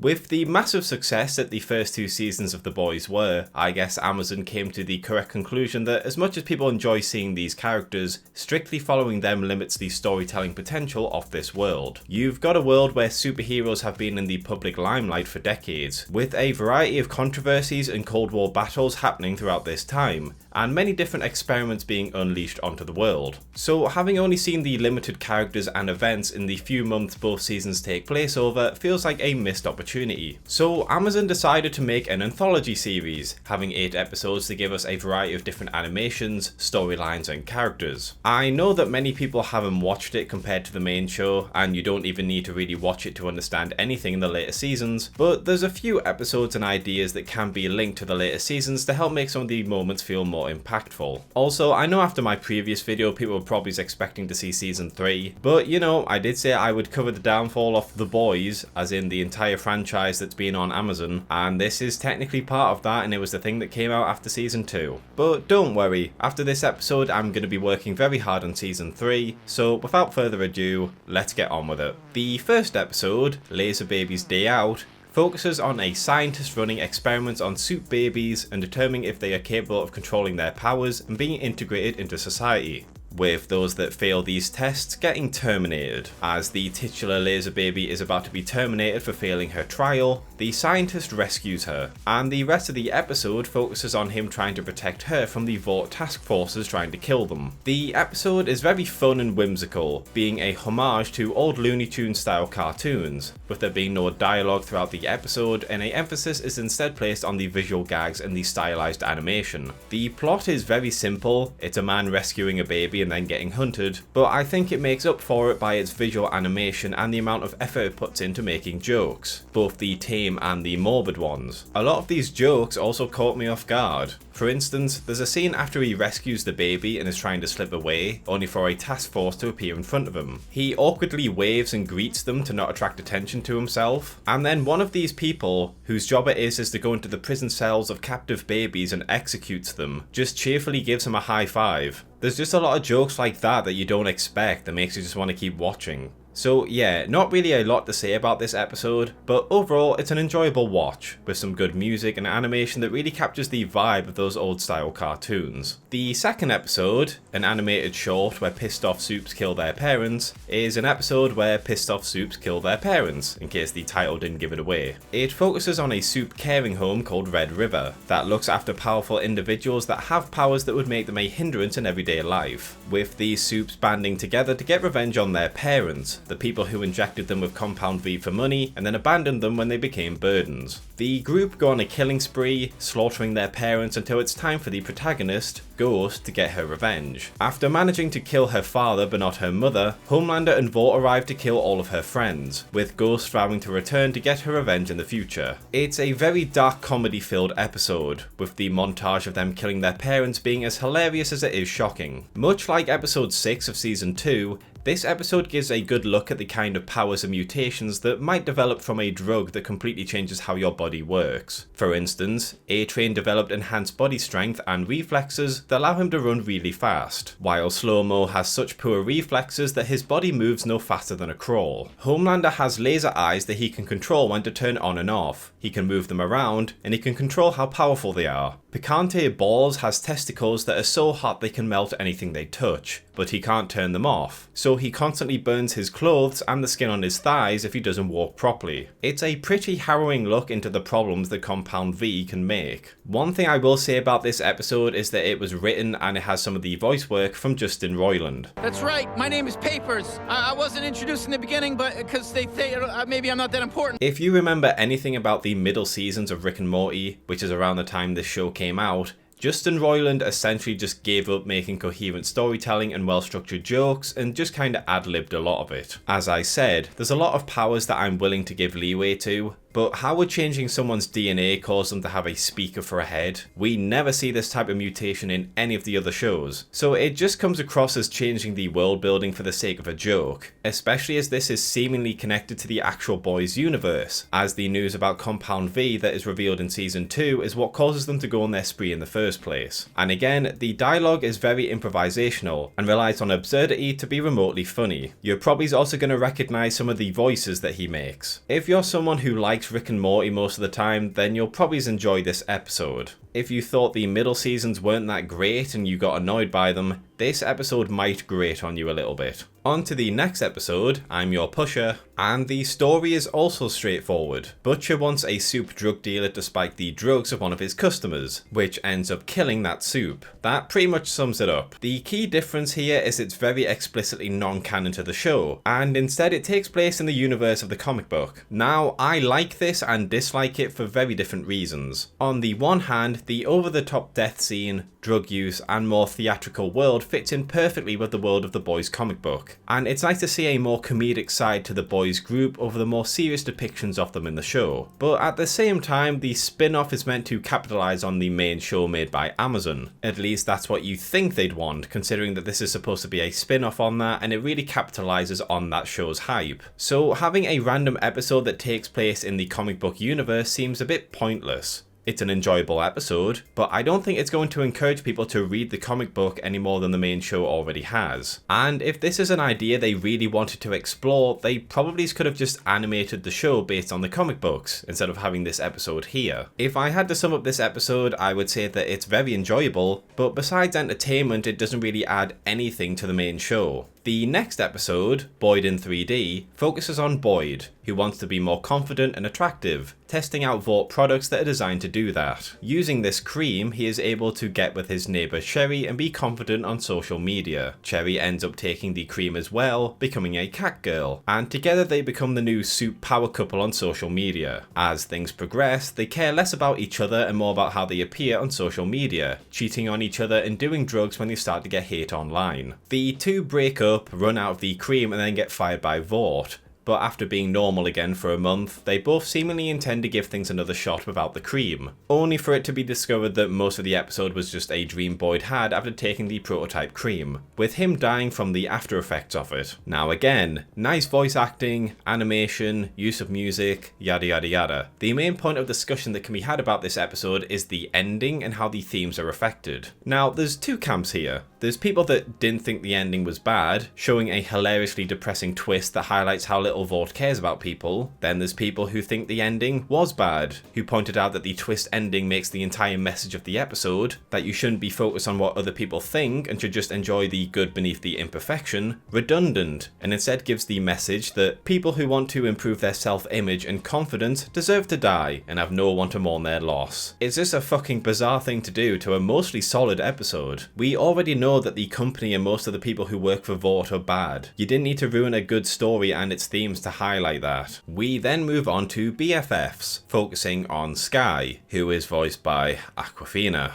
With the massive success that the first 2 seasons of The Boys were, I guess Amazon came to the correct conclusion that as much as people enjoy seeing these characters, strictly following them limits the storytelling potential of this world. You've got a world where superheroes have been in the public limelight for decades, with a variety of controversies and Cold War battles happening throughout this time, and many different experiments being unleashed onto the world. So having only seen the limited characters and events in the few months both seasons take place over feels like a missed opportunity. So Amazon decided to make an anthology series, having 8 episodes to give us a variety of different animations, storylines and characters. I know that many people haven't watched it compared to the main show, and you don't even need to really watch it to understand anything in the later seasons, but there's a few episodes and ideas that can be linked to the later seasons to help make some of the moments feel more impactful. Also, I know after my previous video people were probably expecting to see season 3, but you know, I did say I would cover the downfall of The Boys, as in the entire franchise that's been on Amazon, and this is technically part of that, and it was the thing that came out after season 2. But don't worry, after this episode I'm going to be working very hard on season 3, so without further ado, let's get on with it. The first episode, Laser Baby's Day Out, focuses on a scientist running experiments on soup babies and determining if they are capable of controlling their powers and being integrated into society, with those that fail these tests getting terminated. As the titular laser baby is about to be terminated for failing her trial, the scientist rescues her, and the rest of the episode focuses on him trying to protect her from the Vought task forces trying to kill them. The episode is very fun and whimsical, being a homage to old Looney Tunes style cartoons, with there being no dialogue throughout the episode, and an emphasis is instead placed on the visual gags and the stylized animation. The plot is very simple, it's a man rescuing a baby and then getting hunted, but I think it makes up for it by its visual animation and the amount of effort it puts into making jokes, both the tame and the morbid ones. A lot of these jokes also caught me off guard. For instance, there's a scene after he rescues the baby and is trying to slip away, only for a task force to appear in front of him. He awkwardly waves and greets them to not attract attention to himself, and then one of these people, whose job it is to go into the prison cells of captive babies and executes them, just cheerfully gives him a high five. There's just a lot of jokes like that you don't expect that makes you just want to keep watching. So yeah, not really a lot to say about this episode, but overall it's an enjoyable watch, with some good music and animation that really captures the vibe of those old style cartoons. The second episode, an animated short where pissed off soups kill their parents, is an episode where pissed off soups kill their parents, in case the title didn't give it away. It focuses on a soup caring home called Red River, that looks after powerful individuals that have powers that would make them a hindrance in everyday life, with these soups banding together to get revenge on their parents, the people who injected them with Compound V for money and then abandoned them when they became burdens. The group go on a killing spree, slaughtering their parents until it's time for the protagonist, Ghost, to get her revenge. After managing to kill her father but not her mother, Homelander and Vought arrive to kill all of her friends, with Ghost vowing to return to get her revenge in the future. It's a very dark comedy filled episode, with the montage of them killing their parents being as hilarious as it is shocking. Much like episode 6 of season 2, this episode gives a good look at the kind of powers and mutations that might develop from a drug that completely changes how your body works. For instance, A-Train developed enhanced body strength and reflexes that allow him to run really fast, while Slow-Mo has such poor reflexes that his body moves no faster than a crawl. Homelander has laser eyes that he can control when to turn on and off, he can move them around, and he can control how powerful they are. Picante Balls has testicles that are so hot they can melt anything they touch, but he can't turn them off, so he constantly burns his clothes and the skin on his thighs if he doesn't walk properly. It's a pretty harrowing look into the problems that Compound V can make. One thing I will say about this episode is that it was written and it has some of the voice work from Justin Roiland. That's right, my name is Papers. I wasn't introduced in the beginning, but because they think maybe I'm not that important. If you remember anything about the middle seasons of Rick and Morty, which is around the time this show came out, Justin Roiland essentially just gave up making coherent storytelling and well-structured jokes and just kinda ad-libbed a lot of it. As I said, there's a lot of powers that I'm willing to give leeway to, but how would changing someone's DNA cause them to have a speaker for a head? We never see this type of mutation in any of the other shows, so it just comes across as changing the world building for the sake of a joke, especially as this is seemingly connected to the actual Boys universe, as the news about Compound V that is revealed in season 2 is what causes them to go on their spree in the first place. And again, the dialogue is very improvisational and relies on absurdity to be remotely funny. You're probably also going to recognise some of the voices that he makes. If you're someone who likes likes Rick and Morty most of the time, then you'll probably enjoy this episode. If you thought the middle seasons weren't that great and you got annoyed by them, this episode might grate on you a little bit. On to the next episode, I'm Your Pusher, and the story is also straightforward. Butcher wants a soup drug dealer to spike the drugs of one of his customers, which ends up killing that soup. That pretty much sums it up. The key difference here is it's very explicitly non-canon to the show, and instead it takes place in the universe of the comic book. Now, I like this and dislike it for very different reasons. On the one hand, the over-the-top death scene, drug use, and more theatrical world fits in perfectly with the world of the boys' comic book, and it's nice to see a more comedic side to the boys group over the more serious depictions of them in the show. But at the same time, the spin-off is meant to capitalise on the main show made by Amazon. At least that's what you think they'd want, considering that this is supposed to be a spin-off on that, and it really capitalises on that show's hype. So having a random episode that takes place in the comic book universe seems a bit pointless. It's an enjoyable episode, but I don't think it's going to encourage people to read the comic book any more than the main show already has. And if this is an idea they really wanted to explore, they probably could have just animated the show based on the comic books, instead of having this episode here. If I had to sum up this episode, I would say that it's very enjoyable, but besides entertainment, it doesn't really add anything to the main show. The next episode, Boyd in 3D, focuses on Boyd, who wants to be more confident and attractive, testing out Vought products that are designed to do that. Using this cream, he is able to get with his neighbour Cherry and be confident on social media. Cherry ends up taking the cream as well, becoming a cat girl, and together they become the new soup power couple on social media. As things progress, they care less about each other and more about how they appear on social media, cheating on each other and doing drugs when they start to get hate online. The two break up, run out of the cream, and then get fired by Vought. But after being normal again for a month, they both seemingly intend to give things another shot without the cream, only for it to be discovered that most of the episode was just a dream Boyd had after taking the prototype cream, with him dying from the after effects of it. Now again, nice voice acting, animation, use of music, yada yada yada. The main point of discussion that can be had about this episode is the ending and how the themes are affected. Now, there's two camps here. There's people that didn't think the ending was bad, showing a hilariously depressing twist that highlights how little Vought cares about people. Then there's people who think the ending was bad, who pointed out that the twist ending makes the entire message of the episode, that you shouldn't be focused on what other people think and should just enjoy the good beneath the imperfection, redundant, and instead gives the message that people who want to improve their self-image and confidence deserve to die and have no one to mourn their loss. It's just a fucking bizarre thing to do to a mostly solid episode. We already know that the company and most of the people who work for Vought are bad. You didn't need to ruin a good story and its themes to highlight that. We then move on to BFFs, focusing on Sky, who is voiced by Awkwafina.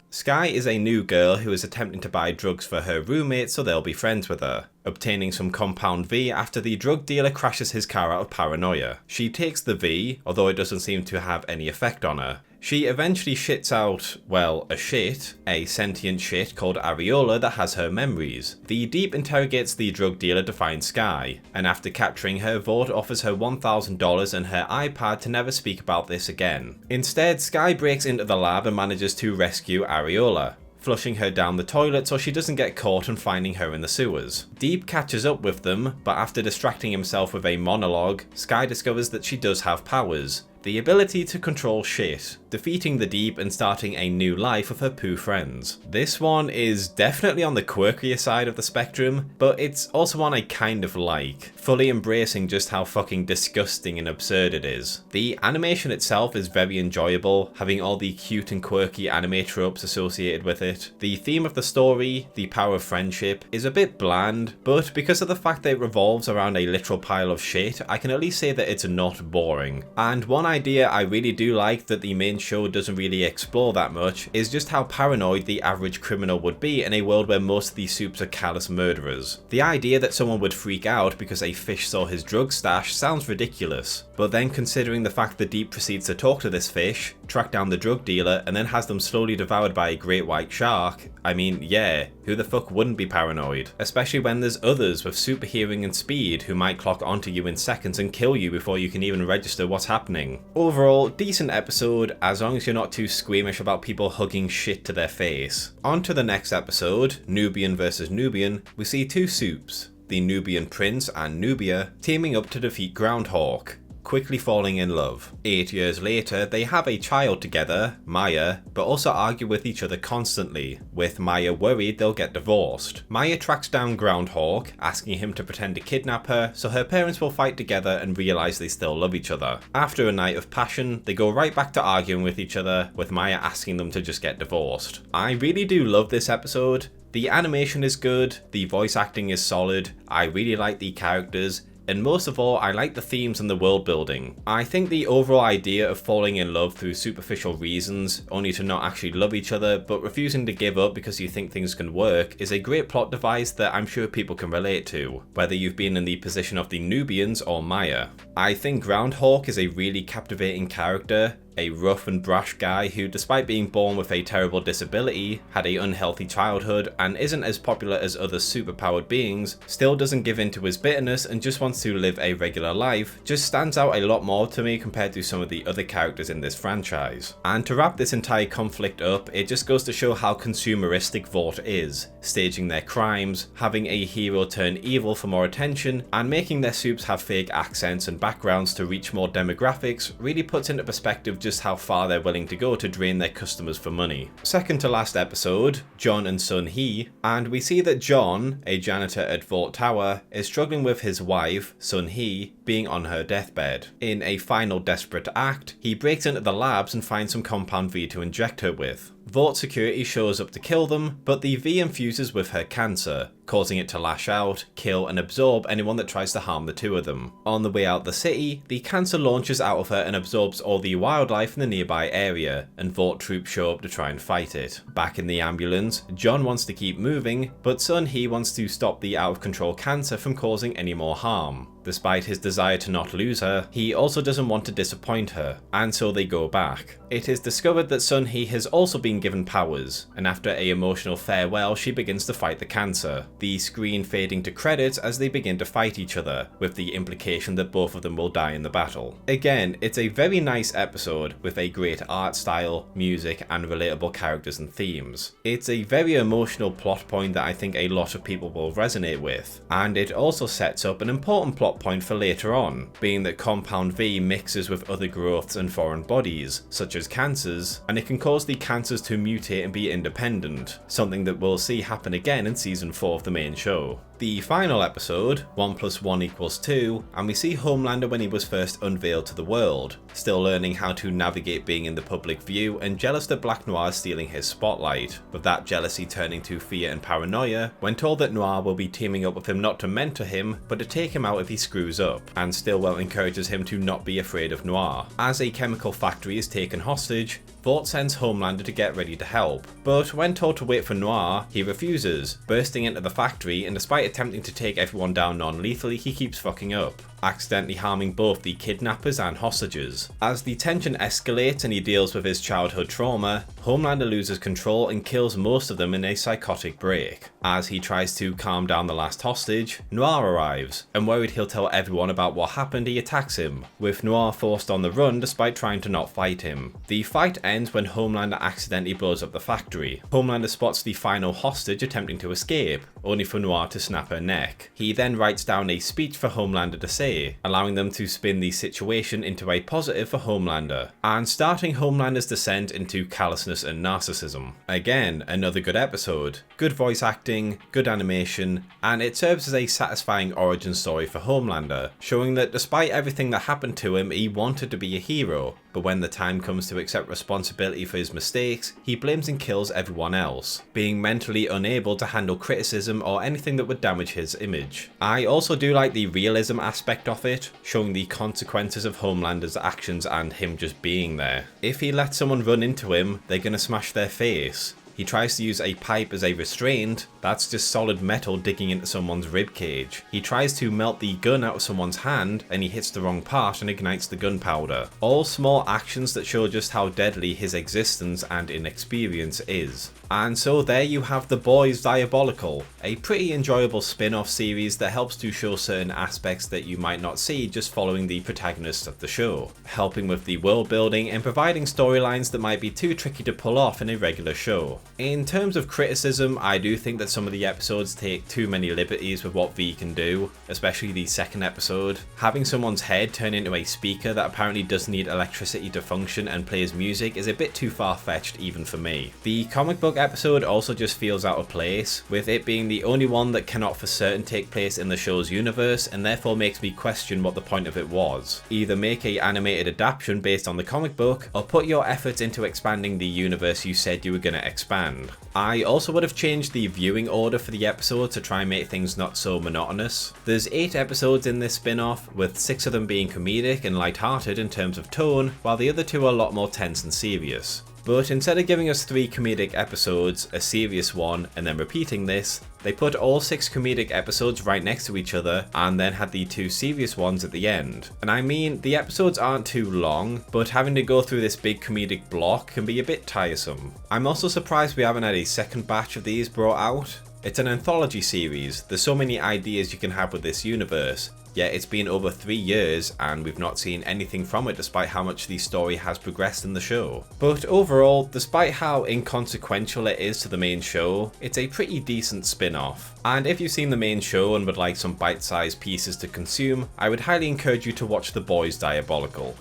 Sky is a new girl who is attempting to buy drugs for her roommate so they'll be friends with her, obtaining some compound V after the drug dealer crashes his car out of paranoia. She takes the V, although it doesn't seem to have any effect on her. She eventually shits out, well, a sentient shit called Areola that has her memories. The Deep interrogates the drug dealer to find Sky, and after capturing her, Vought offers her $1,000 and her iPad to never speak about this again. Instead, Sky breaks into the lab and manages to rescue Areola, flushing her down the toilet so she doesn't get caught and finding her in the sewers. Deep catches up with them, but after distracting himself with a monologue, Sky discovers that she does have powers. The ability to control shit, defeating the Deep and starting a new life with her poo friends. This one is definitely on the quirkier side of the spectrum, but it's also one I kind of like, fully embracing just how fucking disgusting and absurd it is. The animation itself is very enjoyable, having all the cute and quirky anime tropes associated with it. The theme of the story, the power of friendship, is a bit bland, but because of the fact that it revolves around a literal pile of shit, I can at least say that it's not boring. And one idea I really do like that the main show doesn't really explore that much is just how paranoid the average criminal would be in a world where most of these soups are callous murderers. The idea that someone would freak out because a fish saw his drug stash sounds ridiculous, but then considering the fact that Deep proceeds to talk to this fish, track down the drug dealer, and then has them slowly devoured by a great white shark, I mean, yeah, who the fuck wouldn't be paranoid? Especially when there's others with super hearing and speed who might clock onto you in seconds and kill you before you can even register what's happening. Overall, decent episode, as long as you're not too squeamish about people hugging shit to their face. On to the next episode, Nubian vs Nubian, we see two soups, the Nubian Prince and Nubia, teaming up to defeat Groundhawk. quickly falling in love. 8 years later, they have a child together, Maya, but also argue with each other constantly, with Maya worried they'll get divorced. Maya tracks down Groundhog, asking him to pretend to kidnap her so her parents will fight together and realise they still love each other. After a night of passion, they go right back to arguing with each other, with Maya asking them to just get divorced. I really do love this episode. The animation is good, the voice acting is solid, I really like the characters, and most of all, I like the themes and the world building. I think the overall idea of falling in love through superficial reasons, only to not actually love each other, but refusing to give up because you think things can work, is a great plot device that I'm sure people can relate to, whether you've been in the position of the Nubians or Maya. I think Groundhog is a really captivating character, a rough and brash guy who, despite being born with a terrible disability, had an unhealthy childhood, and isn't as popular as other superpowered beings, still doesn't give in to his bitterness and just wants to live a regular life, just stands out a lot more to me compared to some of the other characters in this franchise. And to wrap this entire conflict up, it just goes to show how consumeristic Vought is, staging their crimes, having a hero turn evil for more attention, and making their soups have fake accents and backgrounds to reach more demographics really puts into perspective just how far they're willing to go to drain their customers for money. Second to last episode, Jon and Sunhi, and we see that Jon, a janitor at Vought Tower, is struggling with his wife, Sunhi, being on her deathbed. In a final desperate act, he breaks into the labs and finds some compound V to inject her with. Vought security shows up to kill them, but the V infuses with her cancer, causing it to lash out, kill and absorb anyone that tries to harm the two of them. On the way out the city, the cancer launches out of her and absorbs all the wildlife in the nearby area, and Vought troops show up to try and fight it. Back in the ambulance, Jon wants to keep moving, but Sunhi wants to stop the out of control cancer from causing any more harm. Despite his desire to not lose her, he also doesn't want to disappoint her, and so they go back. It is discovered that Sunhi has also been given powers, and after an emotional farewell she begins to fight the cancer, the screen fading to credits as they begin to fight each other, with the implication that both of them will die in the battle. Again, it's a very nice episode with a great art style, music and relatable characters and themes. It's a very emotional plot point that I think a lot of people will resonate with, and it also sets up an important plot point for later on, being that Compound V mixes with other growths and foreign bodies, such as cancers, and it can cause the cancers to mutate and be independent, something that we'll see happen again in season 4 of the main show. The final episode, 1 + 1 = 2, and we see Homelander when he was first unveiled to the world, still learning how to navigate being in the public view and jealous that Black Noir is stealing his spotlight, with that jealousy turning to fear and paranoia when told that Noir will be teaming up with him not to mentor him, but to take him out if he screws up, and Stillwell encourages him to not be afraid of Noir. As a chemical factory is taken hostage, Vought sends Homelander to get ready to help, but when told to wait for Noir, he refuses, bursting into the factory, and despite attempting to take everyone down non-lethally, he keeps fucking up, accidentally harming both the kidnappers and hostages. As the tension escalates and he deals with his childhood trauma, Homelander loses control and kills most of them in a psychotic break. As he tries to calm down the last hostage, Noir arrives, and worried he'll tell everyone about what happened, he attacks him, with Noir forced on the run despite trying to not fight him. The fight ends when Homelander accidentally blows up the factory. Homelander spots the final hostage attempting to escape, only for Noir to snap her neck. He then writes down a speech for Homelander to say, allowing them to spin the situation into a positive for Homelander, and starting Homelander's descent into callousness and narcissism. Again, another good episode. Good voice acting, good animation, and it serves as a satisfying origin story for Homelander, showing that despite everything that happened to him, he wanted to be a hero, but when the time comes to accept responsibility for his mistakes, he blames and kills everyone else, being mentally unable to handle criticism or anything that would damage his image. I also do like the realism aspect of it, showing the consequences of Homelander's actions and him just being there. If he lets someone run into him, they're gonna smash their face. He tries to use a pipe as a restraint, that's just solid metal digging into someone's ribcage. He tries to melt the gun out of someone's hand, and he hits the wrong part and ignites the gunpowder. All small actions that show just how deadly his existence and inexperience is. And so there you have The Boys Diabolical, a pretty enjoyable spin-off series that helps to show certain aspects that you might not see just following the protagonists of the show, helping with the world building and providing storylines that might be too tricky to pull off in a regular show. In terms of criticism, I do think that some of the episodes take too many liberties with what V can do, especially the second episode. Having someone's head turn into a speaker that apparently doesn't need electricity to function and plays music is a bit too far-fetched even for me. The comic book episode also just feels out of place, with it being the only one that cannot for certain take place in the show's universe, and therefore makes me question what the point of it was. Either make a animated adaptation based on the comic book, or put your efforts into expanding the universe you said you were going to expand. I also would have changed the viewing order for the episode to try and make things not so monotonous. There's 8 episodes in this spin-off, with 6 of them being comedic and light-hearted in terms of tone, while the other 2 are a lot more tense and serious. But instead of giving us 3 comedic episodes, a serious one, and then repeating this, they put all 6 comedic episodes right next to each other and then had the 2 serious ones at the end. And I mean, the episodes aren't too long, but having to go through this big comedic block can be a bit tiresome. I'm also surprised we haven't had a second batch of these brought out. It's an anthology series, there's so many ideas you can have with this universe, yet it's been over 3 years and we've not seen anything from it despite how much the story has progressed in the show. But overall, despite how inconsequential it is to the main show, it's a pretty decent spin-off. And if you've seen the main show and would like some bite-sized pieces to consume, I would highly encourage you to watch The Boys Diabolical.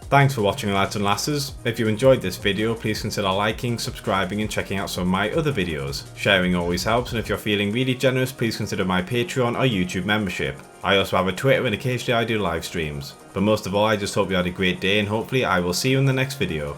Thanks for watching, lads and lasses. If you enjoyed this video, please consider liking, subscribing and checking out some of my other videos. Sharing always helps, and if you're feeling really generous, please consider my Patreon or YouTube membership. I also have a Twitter and occasionally I do live streams. But most of all, I just hope you had a great day and hopefully I will see you in the next video.